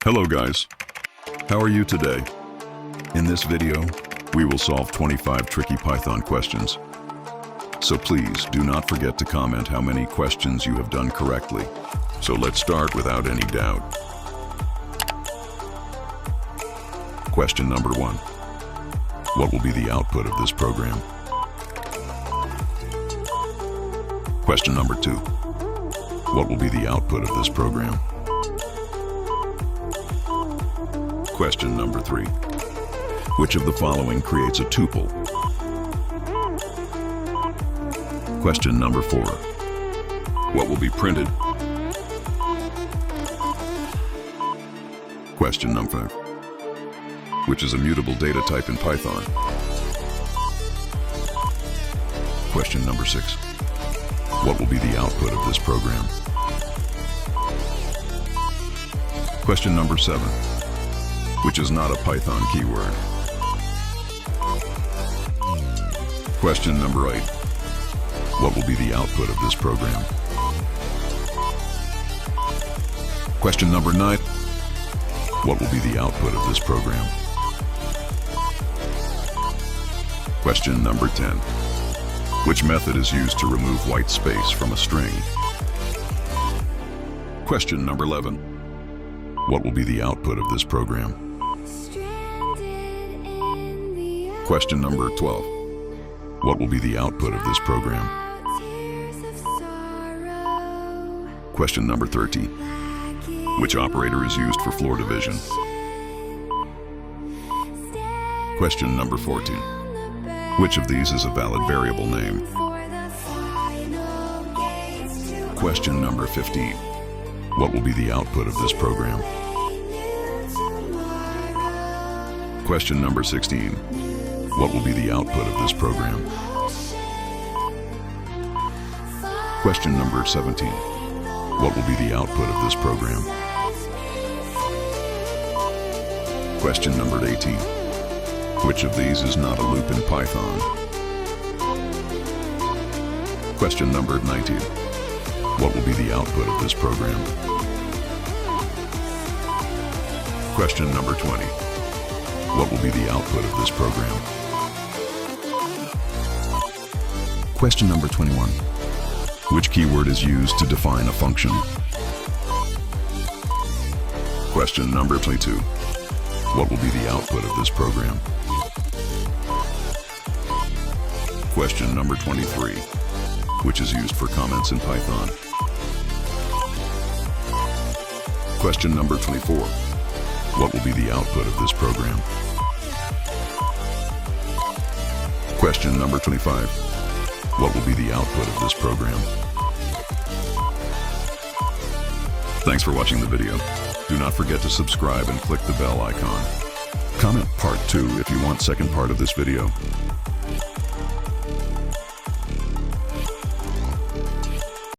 Hello guys, how are you today? In this video, we will solve 25 tricky Python questions. So please do not forget to comment how many questions you have done correctly. So let's start without any doubt. Question number 1. What will be the output of this program? Question number 2. What will be the output of this program? Question number 3. Which of the following creates a tuple? Question number 4. What will be printed? Question number 5. Which is a mutable data type in Python? Question number 6. What will be the output of this program? Question number 7. Which is not a Python keyword? Question number 8. What will be the output of this program? Question number 9. What will be the output of this program? Question number 10. Which method is used to remove white space from a string? Question number 11. What will be the output of this program? Question number 12. What will be the output of this program? Question number 13. Which operator is used for floor division? Question number 14. Which of these is a valid variable name? Question number 15. What will be the output of this program? Question number 16. What will be the output of this program? Question number 17. What will be the output of this program? Question number 18. Which of these is not a loop in Python? Question number 19. What will be the output of this program? Question number 20. What will be the output of this program? Question number 21. Which keyword is used to define a function? Question number 22. What will be the output of this program? Question number 23. Which is used for comments in Python? Question number 24. What will be the output of this program? Question number 25. What will be the output of this program? Thanks for watching the video. Do not forget to subscribe and click the bell icon. Comment part 2 if you want second part of this video.